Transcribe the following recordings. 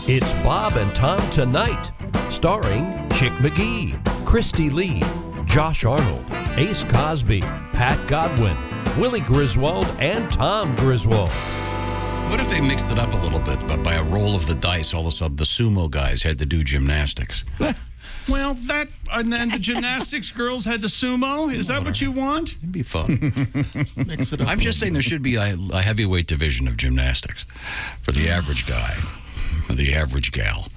It's Bob and Tom Tonight, starring Chick McGee, Christy Lee, Josh Arnold, Ace Cosby, Pat Godwin, Willie Griswold, and Tom Griswold. What if they mixed it up a little bit, but by a roll of the dice, all of a sudden the sumo guys had to do gymnastics? Well, and then the gymnastics girls had to sumo? Is that what you want? It'd be fun. Mix it up. I'm just saying there should be a heavyweight division of gymnastics for the average guy. The average gal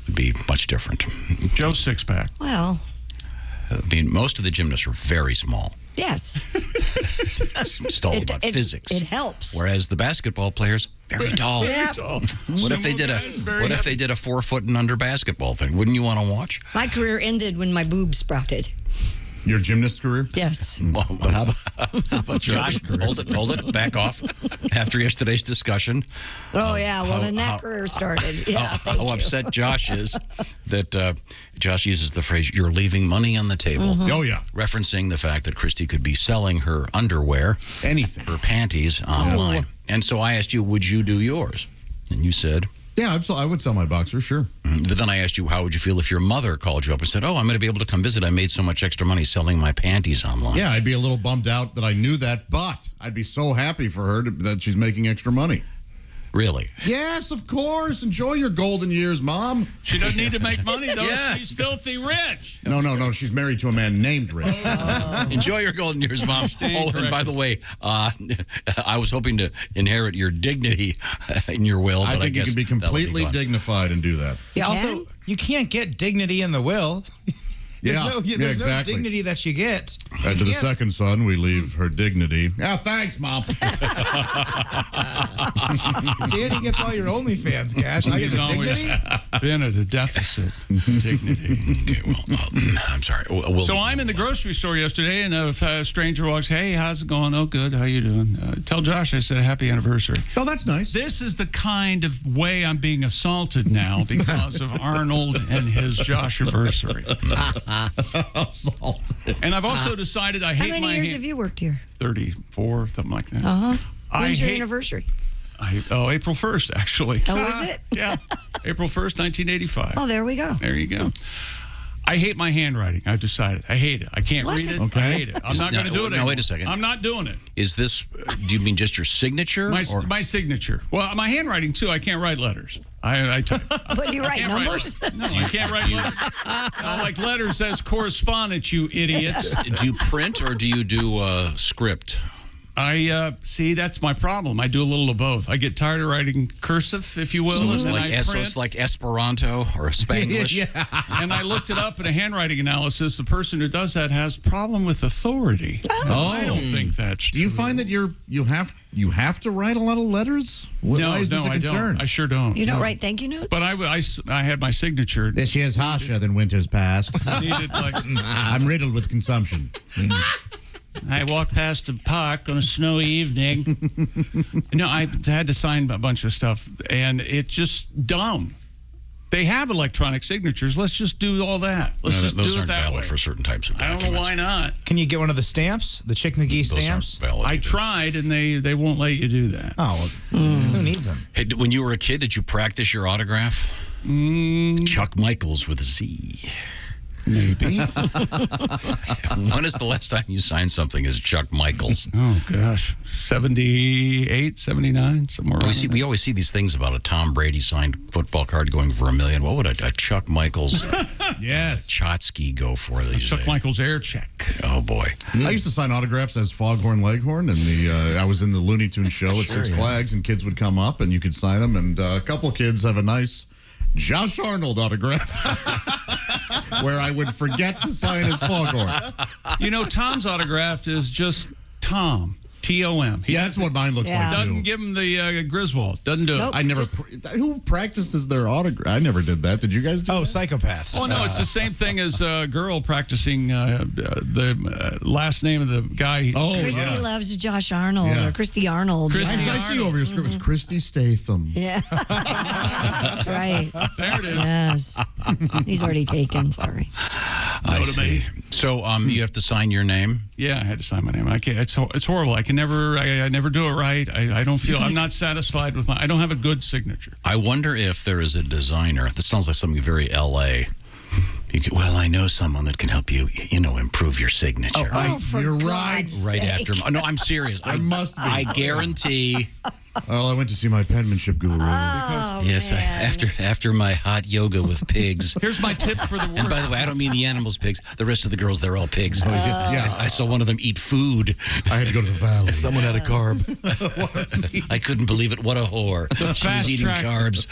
would be much different. Joe Sixpack. Well, I mean, most of the gymnasts are very small. yes. It's all about physics. It helps. Whereas the basketball players, very tall. Yeah. What if they did a 4 foot and under basketball thing? Wouldn't you want to watch? My career ended when my boobs sprouted. Your gymnast career? Yes. How about Josh? Hold it. Back off. After yesterday's discussion. Oh, yeah. Well, then that career started. Yeah, thank you. How upset Josh is that Josh uses the phrase, "you're leaving money on the table." Mm-hmm. Oh, yeah. Referencing the fact that Christy could be selling her underwear, Anything. her panties online. And so I asked you, would you do yours? And you said... Yeah, I would sell my boxers, sure. But then I asked you, how would you feel if your mother called you up and said, "Oh, I'm going to be able to come visit. I made so much extra money selling my panties online." Yeah, I'd be a little bummed out that I knew that, but I'd be so happy for her that she's making extra money. Really? Yes, of course. Enjoy your golden years, Mom. She doesn't need to make money, though. Yeah. She's filthy rich. No. She's married to a man named Rich. Enjoy your golden years, Mom. And by the way, I was hoping to inherit your dignity in your will. I But think you guess can be completely gone. dignified and do that. Yeah, also, you can't get dignity in the will. There's no exactly. dignity that you get. After the second son, we leave her dignity. Yeah, thanks, Mom. Danny gets all your OnlyFans cash. I get the dignity. Been at a deficit. Dignity. Okay, well, I'm sorry. So I'm in the grocery store yesterday, and a stranger walks, "Hey, how's it going?" "Oh, good. How you doing?" Tell Josh I said happy anniversary. Oh, that's nice. This is the kind of way I'm being assaulted now because of Arnold and his Josh anniversary. Assaulted. And I've also decided I hate How my many years have you worked here? 34, something like that. Uh-huh. I When's your hate- anniversary? April 1st, actually. Oh, is it? Yeah, April 1st, 1985. Oh, there we go. There you go. I hate my handwriting. I've decided. I hate it. I can't What? read it. Okay. I hate it. I'm not going to do it anymore. No, wait a second. I'm not doing it. Is this, do you mean just your signature? My signature. Well, my handwriting, too. I can't write letters. I type. But you write numbers? No, I can't write letters. Like letters as correspondence, you idiots. Do you print or do you do script? See, that's my problem. I do a little of both. I get tired of writing cursive, if you will, and then I So print. it's like Esperanto or Spanglish? And I looked it up in a handwriting analysis. The person who does that has problem with authority. Oh. I don't think that's Do you true. find that you have to write a lot of letters? Why is this a I concern? don't. I sure don't. You don't write thank you notes? But I had my signature. This year's harsher than winter's past. Needed like I'm riddled with consumption. I walked past the park on a snowy evening. No, I had to sign a bunch of stuff, and it's just dumb. They have electronic signatures. Let's just do all that. Let's just those do it aren't that valid way. for certain types of I documents. don't know why not. Can you get one of the stamps? The Chick McGee Those stamps? aren't valid I either. tried, and they won't let you do that. Oh, who needs them? Hey, when you were a kid, did you practice your autograph? Chuck Michaels with a Z. Maybe. When is the last time you signed something as Chuck Michaels? Oh, gosh. 78, 79, somewhere around there. We always see these things about a Tom Brady signed football card going for $1 million. What would a Chuck Michaels Yes. Chotsky go for these Chuck days? Michael's air check. Oh, boy. I used to sign autographs as Foghorn Leghorn, and I was in the Looney Tunes show at Six Flags, and kids would come up, and you could sign them, and a couple of kids have a nice Josh Arnold autograph where I would forget to sign his Foghorn. You know, Tom's autograph is just Tom. T-O-M. Yeah, that's what mine looks like, Doesn't too. give him the Griswold. Doesn't do it. Nope. I never. Just- Who practices their autograph? I never did that. Did you guys do Oh, that? psychopaths. Oh, no, it's the same thing as a girl practicing the last name of the guy. Oh, Christy yeah. loves Josh Arnold Yeah. or Christy Arnold. Christy yeah. I see over your script. It's Christy Statham. Yeah. That's right. There it is. Yes. He's already taken. Sorry. to me. So you have to sign your name? Yeah, I had to sign my name. I can't. It's horrible. I can never. I never do it right. I don't feel. I'm not satisfied with my. I don't have a good signature. I wonder if there is a designer. This sounds like something very L.A. Well, I know someone that can help you, improve your signature. You're right. Right after. No, I'm serious. I must be. I guarantee. Well, I went to see my penmanship guru. Yes, after my hot yoga with pigs. Here's my tip for the work. And by the way, I don't mean the animals' pigs. The rest of the girls, they're all pigs. Yeah. I saw one of them eat food. I had to go to the valley. Someone had a carb. I couldn't believe it. What a whore. She was eating carbs.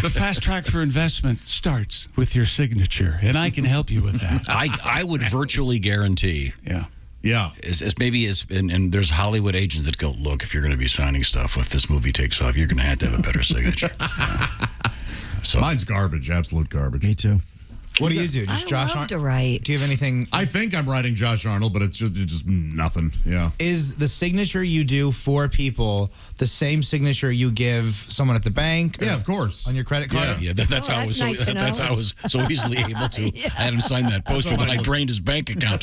The fast track for investment starts with your signature, and I can help you with that. I would virtually guarantee. Yeah. And there's Hollywood agents that go, look, if you're going to be signing stuff, if this movie takes off, you're going to have a better signature. So mine's garbage, absolute garbage. Me too. What do you do? Just I Josh love to write. Do you have anything? I think I'm writing Josh Arnold, but it's just nothing. Yeah. Is the signature you do for people the same signature you give someone at the bank? Yeah, of course. On your credit card? Yeah, that's how I was. that's nice to know. That's how I was so easily able to. I had him sign that poster when I drained his bank account.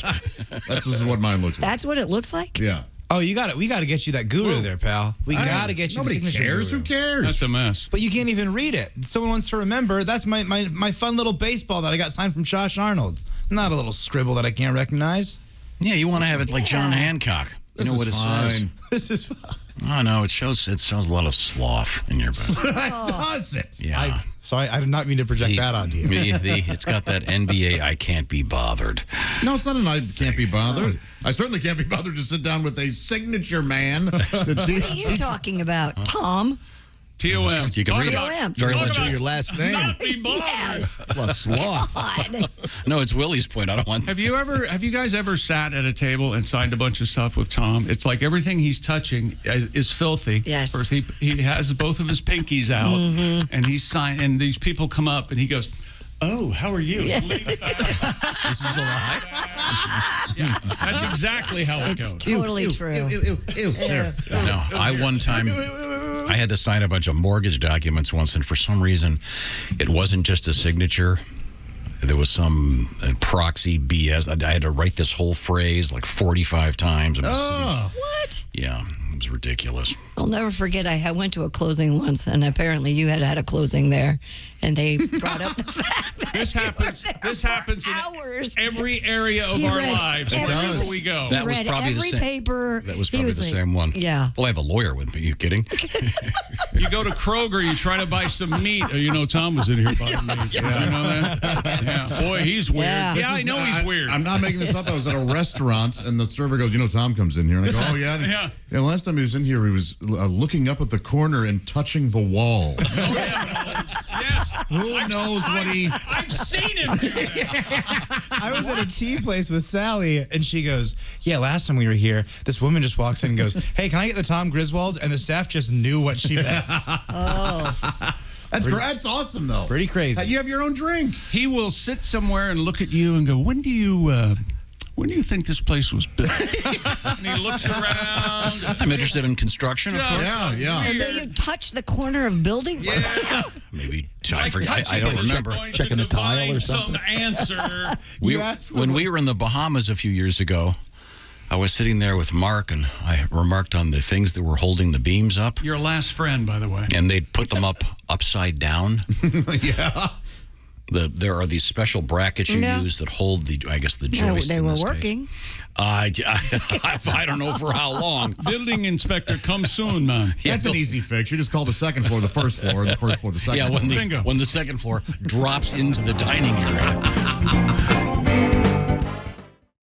That's what mine looks like. That's what it looks like? Yeah. Oh, we got to get you that guru there, pal. We got to get you Nobody the signature cares. guru. Who cares? That's a mess. But you can't even read it. Someone wants to remember. That's my fun little baseball that I got signed from Josh Arnold. Not a little scribble that I can't recognize. Yeah, you want to have it like John Hancock. You know what it says? This is fine. Oh no, it shows a lot of sloth in your back. Does it? Yeah. I did not mean to project that onto you. It's got that NBA I can't be bothered. No, it's not an I can't be bothered. I certainly can't be bothered to sit down with a signature man. What are you talking about, Tom? T-O-M. You can read T-O-M. it. Very legible. Your last name. Not be bothered. Yes. Well, sloth. God. No, it's Willie's point. I don't want. Have you guys ever sat at a table and signed a bunch of stuff with Tom? It's like everything he's touching is filthy. Yes. First, he has both of his pinkies out, and he's signed. And these people come up, and he goes, "Oh, how are you?" Yeah. This is a lie. Yeah, that's exactly how it goes. Totally true. No, one time I had to sign a bunch of mortgage documents once, and for some reason, it wasn't just a signature. There was some proxy BS. I had to write this whole phrase like 45 times. What? Yeah, it was ridiculous. I'll never forget. I went to a closing once, and apparently you had a closing there, and they brought up the fact that This happens hours. in every area of He our read lives, every- wherever we go. That was read probably the every same. paper. That was He probably the like- same one. Yeah. Well, I have a lawyer with me. Are you kidding? You go to Kroger, you try to buy some meat. Oh, Tom was in here buying meat. Yeah. You know that? Yeah. Boy, he's weird. Yeah. I know he's weird. I'm not making this up. I was at a restaurant, and the server goes, Tom comes in here. And I go, oh, yeah. And Yeah. last time he was in here, he was looking up at the corner and touching the wall. Yes. Who knows what he... I've seen him do that. I was at a tea place with Sally, and she goes, yeah, last time we were here, this woman just walks in and goes, hey, can I get the Tom Griswolds? And the staff just knew what she meant. That's awesome, though. Pretty crazy. You have your own drink. He will sit somewhere and look at you and go, when do you think this place was built? And he looks around. I'm interested in construction, of course. Yeah. So you touch the corner of building? Yeah. Maybe I forget. I don't remember. Checking the tile or something. Some answer. When we were in the Bahamas a few years ago, I was sitting there with Mark, and I remarked on the things that were holding the beams up. Your last friend, by the way. And they'd put them up upside down. Yeah. There are these special brackets you use that hold the joists. They were working. I don't know for how long. Building inspector, come soon, man. That's an easy fix. You just call the second floor the first floor and the first floor the second Yeah, floor. when the second floor drops into the dining area.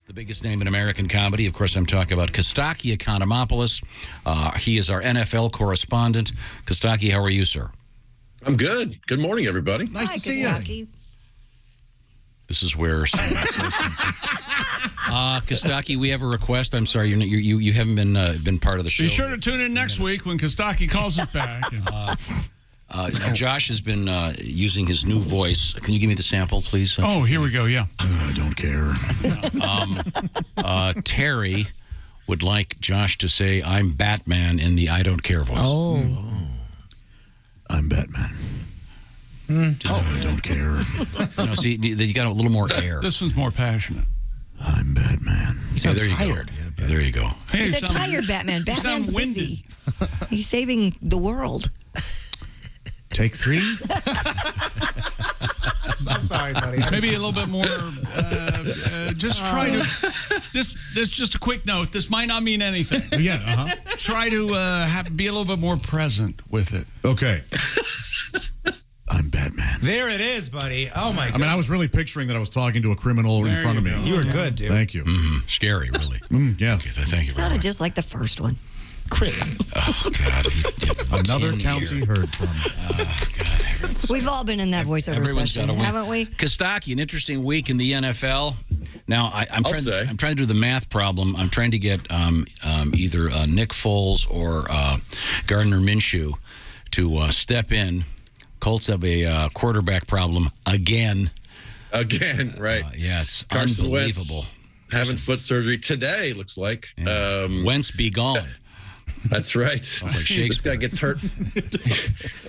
The biggest name in American comedy. Of course, I'm talking about Costaki Economopoulos. He is our NFL correspondent. Costaki, how are you, sir? I'm good. Good morning, everybody. Nice Hi, to see Costaki. you. This is where someone says something. Kostaki, we have a request. I'm sorry, you haven't been part of the show. Be sure to tune in next week when Costaki calls us back. Josh has been using his new voice. Can you give me the sample, please? Oh, here we go. Yeah. I don't care. Terry would like Josh to say, "I'm Batman" in the "I don't care" voice. Oh. I'm Batman. I don't care. See, you got a little more air. This one's more passionate. I'm Batman. Yeah, there you tired. go. Yeah, there you go. Hey, He's a tired Batman. Batman's busy. He's saving the world. Take 3. I'm sorry, buddy. Maybe a little bit more. Just try to. This just a quick note. This might not mean anything. Yeah. Try to be a little bit more present with it. Okay. I'm Batman. There it is, buddy. Oh, my God. I mean, I was really picturing that I was talking to a criminal in front of me. You were good, dude. Thank you. Scary, really. Yeah. Okay, thank you very Sounded much. just like the first one. Oh, God. Another county heard from. We've all been in that voiceover Everyone's session, got a win. haven't we? Costaki, an interesting week in the NFL. Now, I'm trying to do the math problem. I'm trying to get either Nick Foles or Gardner Minshew to step in. Colts have a quarterback problem again. Again, right. Yeah, it's Carson unbelievable. Wentz having foot surgery today, looks like. Yeah. Wentz be gone. That's right. Sounds like Shakespeare. This guy gets hurt.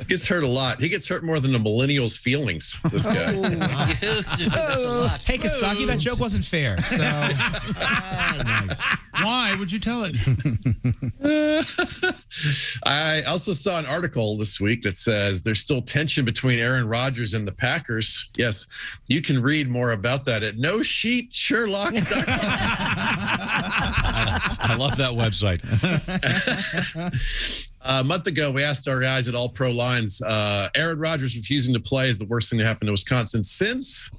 Gets hurt a lot. He gets hurt more than the millennials' feelings, this guy. That's a lot. Hey, Costaki, that joke wasn't fair. So, Nice. Why would you tell it? I also saw an article this week that says there's still tension between Aaron Rodgers and the Packers. Yes, you can read more about that at NoSheetSherlock.com. I love that website. A month ago, we asked our guys at All Pro Lines, Aaron Rodgers refusing to play is the worst thing to happen to Wisconsin since.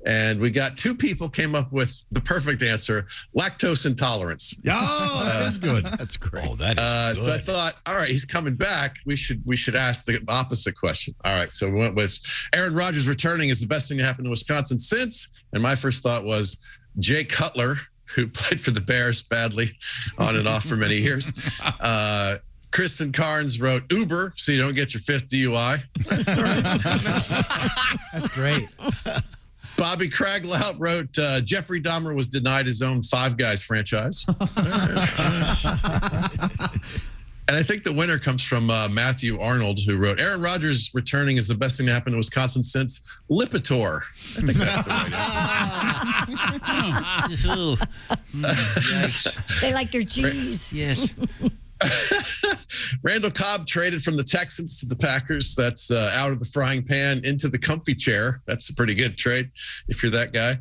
And we got 2 people came up with the perfect answer: lactose intolerance. Oh, that is good. That's great. Oh, that is So I good. thought, all right, he's coming back. We should ask the opposite question. All right, so we went with Aaron Rodgers returning is the best thing to happen to Wisconsin since. And my first thought was Jay Cutler, who played for the Bears badly on and off for many years. Kristen Carnes wrote Uber, so you don't get your 5th DUI. that's great. Bobby Craglout wrote Jeffrey Dahmer was denied his own Five Guys franchise. And I think the winner comes from Matthew Arnold, who wrote Aaron Rodgers returning is the best thing to happen to Wisconsin since Lipitor. I think that's the right answer. Yikes. They like their cheese. Yes. Randall Cobb traded from the Texans to the Packers. That's out of the frying pan into the comfy chair. That's a pretty good trade if you're that guy.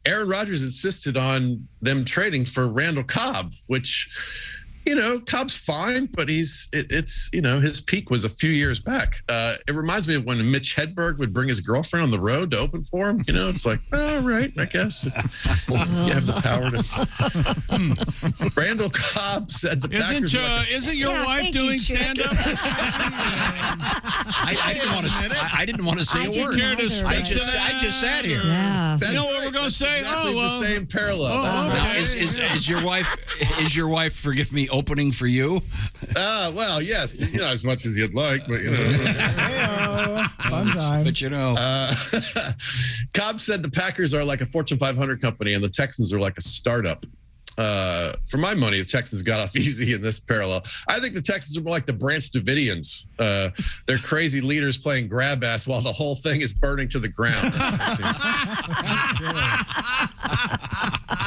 Aaron Rodgers insisted on them trading for Randall Cobb, which, you know, Cobb's fine, but it's you know, his peak was a few years back. It reminds me of when Mitch Hedberg would bring his girlfriend on the road to open for him. You know, it's like, all right, I guess if you have the power to. Randall Cobb said the Packers. Isn't your Yeah, wife thank you, doing Chick. stand-up? I didn't want to say I a didn't word. either, I but- just sat here. Yeah. That's You know what we're gonna That's say? Exactly Oh, well. the same parallel. Oh, Now, okay. is your wife, forgive me, opening for you? Well, yes, you know, as much as you'd like, but you know. Hey-o. Fun time. But you know, Cobb said the Packers are like a Fortune 500 company and the Texans are like a startup. For my money, the Texans got off easy in this parallel. I think the Texans are more like the Branch Davidians. They're crazy leaders playing grab ass while the whole thing is burning to the ground.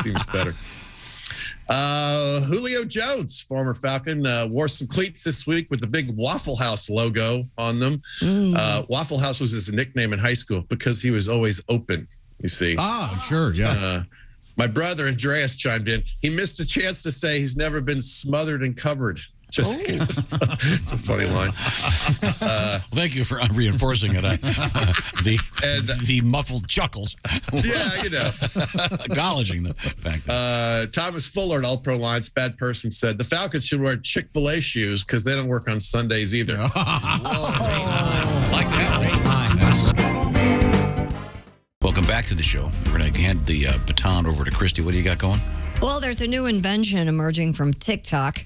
Seems better. Julio Jones, former Falcon, wore some cleats this week with the big Waffle House logo on them. Waffle House was his nickname in high school because he was always open, you see. Ah, sure, yeah. My brother Andreas chimed in. He missed a chance to say he's never been smothered and covered. It's a funny line. thank you for reinforcing it. The muffled chuckles. Yeah, you know. Acknowledging the fact. Thomas Fuller at All Pro Lines, bad person, said the Falcons should wear Chick-fil-A shoes because they don't work on Sundays either. Like that. Great line. Yes. Welcome back to the show. We're going to hand the baton over to Christy. What do you got going? Well, there's a new invention emerging from TikTok.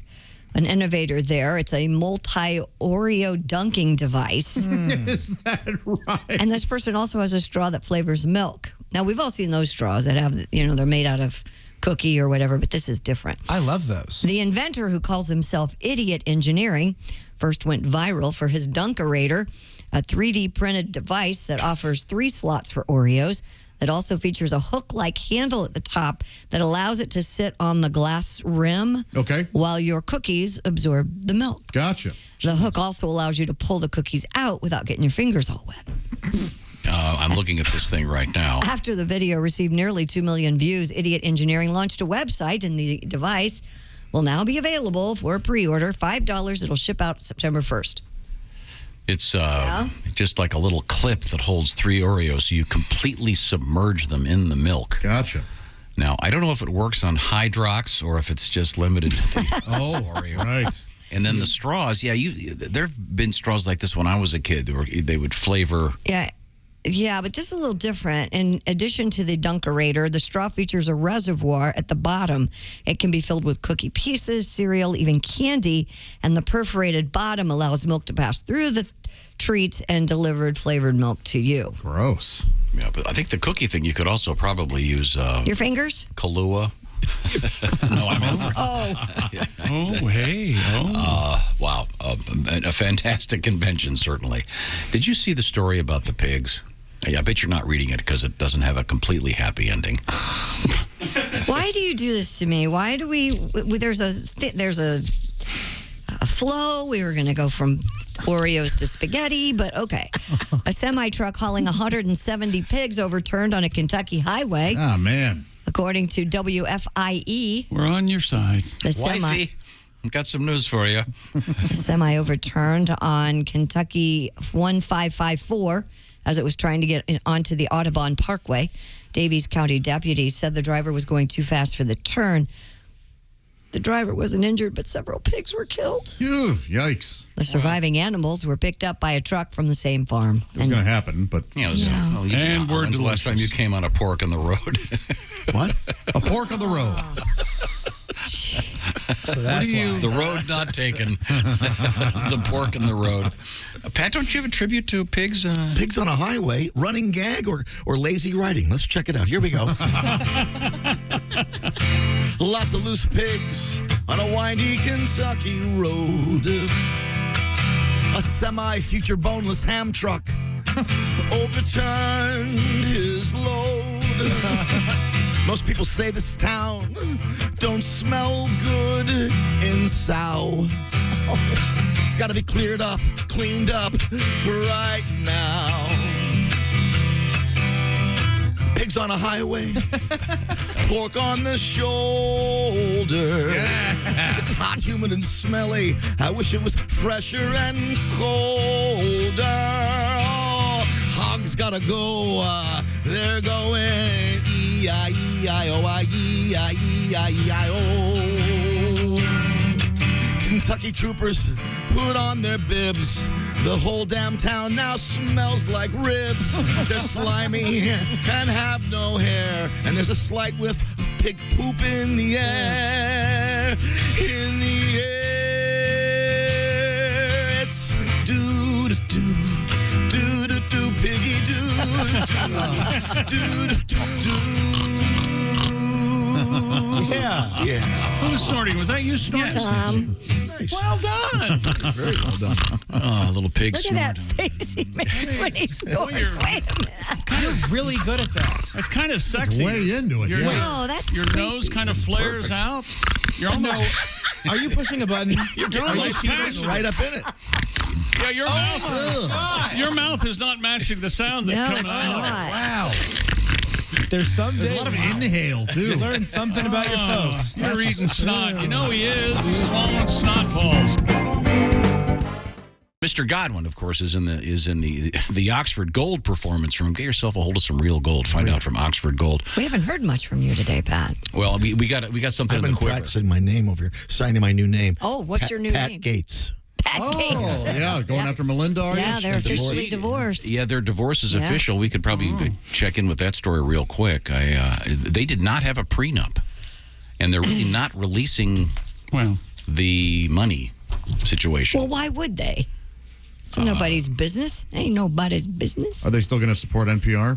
An innovator there. It's a multi-Oreo dunking device. Is that right? And this person also has a straw that flavors milk. Now, we've all seen those straws that have, you know, they're made out of cookie or whatever, but this is different. I love those. The inventor, who calls himself Idiot Engineering, first went viral for his Dunkerator, a 3D printed device that offers 3 slots for Oreos. It also features a hook-like handle at the top that allows it to sit on the glass rim while your cookies absorb the milk. Gotcha. The hook also allows you to pull the cookies out without getting your fingers all wet. I'm looking at this thing right now. After the video received nearly 2 million views, Idiot Engineering launched a website, and the device will now be available for pre-order. $5. It'll ship out September 1st. It's just like a little clip that holds 3 Oreos, so you completely submerge them in the milk. Gotcha. Now, I don't know if it works on Hydrox or if it's just limited to the Oreo. Right. And then the straws, there have been straws like this when I was a kid. They would flavor. Yeah, but this is a little different. In addition to the Dunkerator, the straw features a reservoir at the bottom. It can be filled with cookie pieces, cereal, even candy, and the perforated bottom allows milk to pass through the treats and delivered flavored milk to you. Gross. Yeah, but I think the cookie thing, you could also probably use... your fingers? Kahlua. No, I'm over. Oh, hey. Wow. A fantastic invention, certainly. Did you see the story about the pigs? I bet you're not reading it because it doesn't have a completely happy ending. Why do you do this to me? Why do we... There's a flow. We were going to go from Oreos to spaghetti, but okay. A semi-truck hauling 170 pigs overturned on a Kentucky highway. Ah, man. According to WFIE. We're on your side. Wifey, I've got some news for you. The semi overturned on Kentucky 1554 as it was trying to get onto the Audubon Parkway. Davies County deputies said the driver was going too fast for the turn. The driver wasn't injured, but several pigs were killed. Phew, yikes. The surviving animals were picked up by a truck from the same farm. It was going to happen, but... When's the last time you came on a pork on the road? What? A pork on the road. So that's why. The road not taken. The pork on the road. Pat, don't you have a tribute to pigs? Pigs on a highway, running gag, or lazy riding? Let's check it out. Here we go. Lots of loose pigs on a windy Kentucky road. A semi-future boneless ham truck overturned his load. Most people say this town don't smell good in Sow. It's got to be cleared up, cleaned up right now. Pigs on a highway, pork on the shoulder. Yeah. It's hot, humid, and smelly. I wish it was fresher and colder. Oh, hogs gotta go. They're going E-I-E-I-O-I-E-I-E-I-E-I-O. Kentucky troopers put on their bibs. The whole damn town now smells like ribs. They're slimy and have no hair. And there's a slight whiff of pig poop in the air. In the air. It's do-do-do, do-do-do, piggy do-do-do, do-do-do. Yeah. Who was snorting? Was that you snorting? Tom. Nice. Well done. Very well done. Oh, little pig Look at that face he makes when he snores. Wait a minute. You're really good at that. That's kind of sexy. Way into it, Your, yeah. Oh, that's your creepy. nose kind of flares out. You're almost... Are you pushing a button? You're almost passionate. Right up in it. Yeah, your mouth is not matching the sound that No, comes it's out. not. Wow. There's some There's a lot of inhale, too. You learn something about your folks. You're eating snot. You know he is. He's swallowing snot balls. Mr. Godwin, of course, is in the Oxford Gold performance room. Get yourself a hold of some real gold. Find out from Oxford Gold. We haven't heard much from you today, Pat. Well, we got something I've in been the quiver. practicing my name over here, signing my new name. Oh, what's your new Pat name? Gates. Pat Gates. Oh, yeah, going after Melinda, are you? Yeah, they're officially divorced. Yeah, their divorce is Yeah. official. We could probably check in with that story real quick. They did not have a prenup, and they're really not releasing Well, the money situation. Well, why would they? It's nobody's business. Ain't nobody's business. Are they still going to support NPR?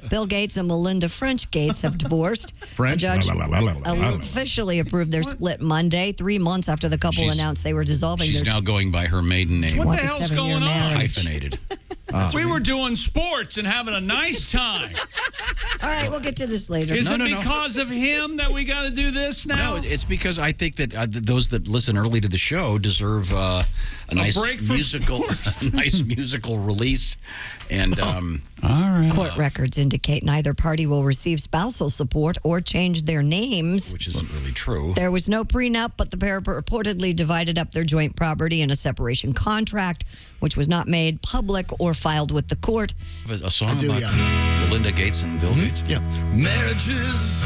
Bill Gates and Melinda French Gates have divorced. French? A judge officially approved their split Monday, 3 months after the couple announced they were dissolving. She's now going by her maiden name. What the hell's going on? Hyphenated. We were doing sports and having a nice time. All right, we'll get to this later. Is it because of him that we got to do this now? No, it's because I think that those that listen early to the show deserve a nice break from musical release. And all right. Court records indicate neither party will receive spousal support or change their names. Which isn't really true. There was no prenup, but the pair reportedly divided up their joint property in a separation contract, which was not made public or filed with the court. A song about Melinda Gates and Bill Gates? Yeah. Marriages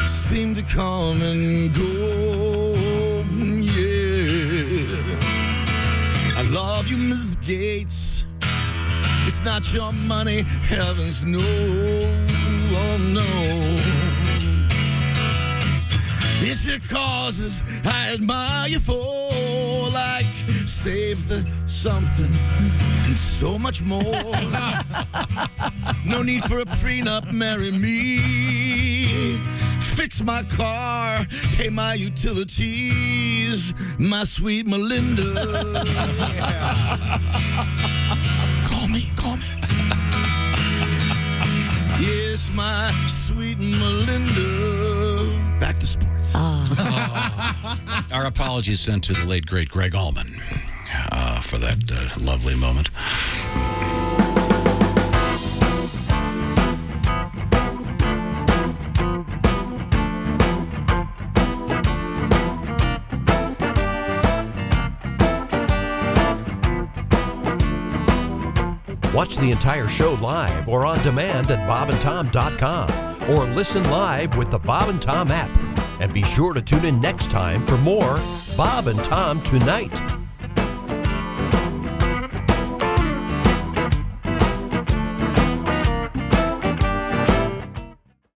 seem to come and go. Yeah. I love you, Miss Gates. It's not your money, heavens no. Oh, no. It's your causes I admire you for, like save the something and so much more. No need for a prenup, marry me. Fix my car, pay my utilities, my sweet Melinda. Call me. Yes, my sweet Melinda. Back to sports. Our apologies sent to the late, great Greg Allman for that lovely moment. Watch the entire show live or on demand at bobandtom.com or listen live with the Bob and Tom app. And be sure to tune in next time for more Bob and Tom Tonight.